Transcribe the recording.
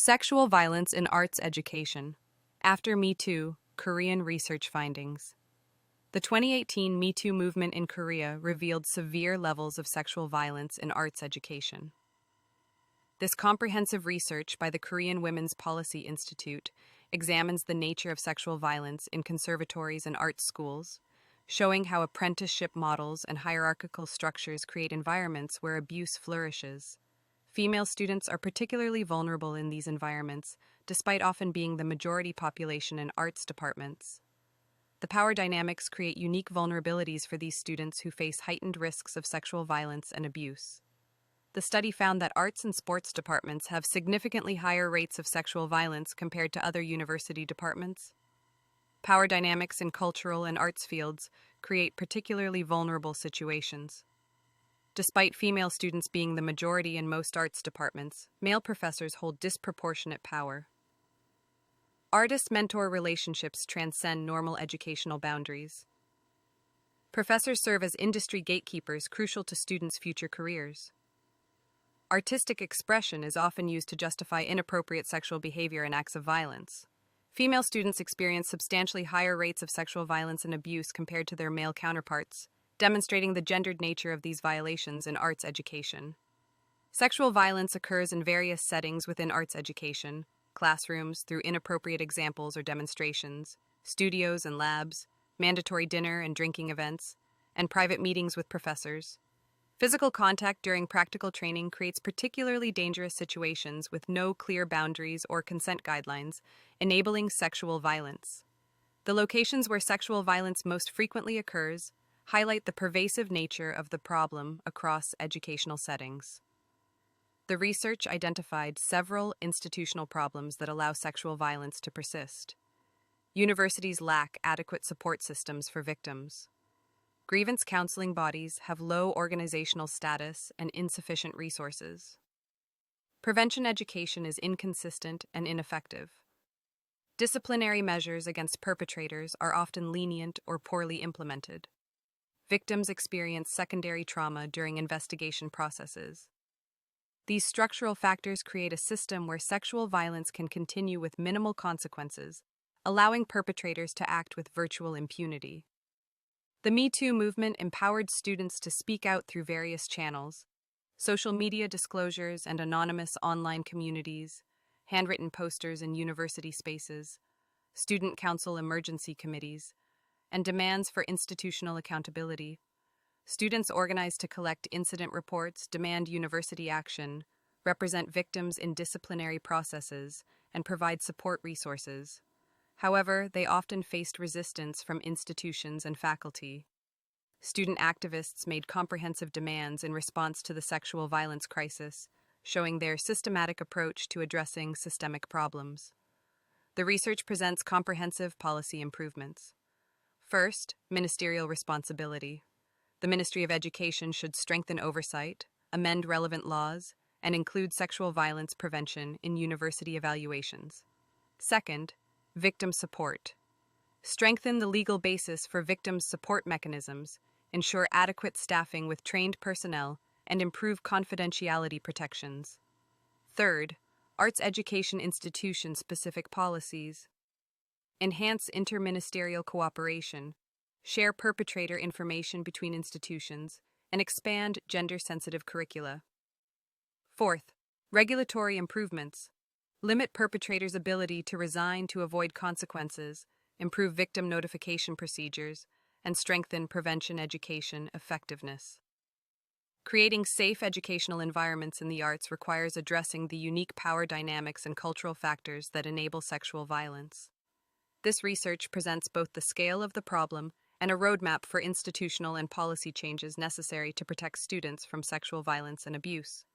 Sexual violence in arts education. After MeToo, Korean research findings. The 2018 MeToo movement in Korea revealed severe levels of sexual violence in arts education. This comprehensive research by the Korean Women's Policy Institute examines the nature of sexual violence in conservatories and art schools, showing how apprenticeship models and hierarchical structures create environments where abuse flourishes. Female students are particularly vulnerable in these environments, despite often being the majority population in arts departments. The power dynamics create unique vulnerabilities for these students who face heightened risks of sexual violence and abuse. The study found that arts and sports departments have significantly higher rates of sexual violence compared to other university departments. Power dynamics in cultural and arts fields create particularly vulnerable situations. Despite female students being the majority in most arts departments, male professors hold disproportionate power. Artist-mentor relationships transcend normal educational boundaries. Professors serve as industry gatekeepers crucial to students' future careers. Artistic expression is often used to justify inappropriate sexual behavior and acts of violence. Female students experience substantially higher rates of sexual violence and abuse compared to their male counterparts, demonstrating the gendered nature of these violations in arts education. Sexual violence occurs in various settings within arts education: classrooms through inappropriate examples or demonstrations, studios and labs, mandatory dinner and drinking events, and private meetings with professors. Physical contact during practical training creates particularly dangerous situations with no clear boundaries or consent guidelines, enabling sexual violence. The locations where sexual violence most frequently occurs highlight the pervasive nature of the problem across educational settings. The research identified several institutional problems that allow sexual violence to persist. Universities lack adequate support systems for victims. Grievance counseling bodies have low organizational status and insufficient resources. Prevention education is inconsistent and ineffective. Disciplinary measures against perpetrators are often lenient or poorly implemented. Victims experience secondary trauma during investigation processes. These structural factors create a system where sexual violence can continue with minimal consequences, allowing perpetrators to act with virtual impunity. The MeToo movement empowered students to speak out through various channels: social media disclosures and anonymous online communities, handwritten posters in university spaces, student council emergency committees, and demands for institutional accountability. Students organized to collect incident reports, demand university action, represent victims in disciplinary processes, and provide support resources. However, they often faced resistance from institutions and faculty. Student activists made comprehensive demands in response to the sexual violence crisis, showing their systematic approach to addressing systemic problems. The research presents comprehensive policy improvements. First, ministerial responsibility. The Ministry of Education should strengthen oversight, amend relevant laws, and include sexual violence prevention in university evaluations. Second, victim support. Strengthen the legal basis for victim support mechanisms, ensure adequate staffing with trained personnel, and improve confidentiality protections. Third, arts education institution-specific policies. Enhance interministerial cooperation, share perpetrator information between institutions, and expand gender-sensitive curricula. Fourth, regulatory improvements. Limit perpetrators' ability to resign to avoid consequences, improve victim notification procedures, and strengthen prevention education effectiveness. Creating safe educational environments in the arts requires addressing the unique power dynamics and cultural factors that enable sexual violence. This research presents both the scale of the problem and a roadmap for institutional and policy changes necessary to protect students from sexual violence and abuse.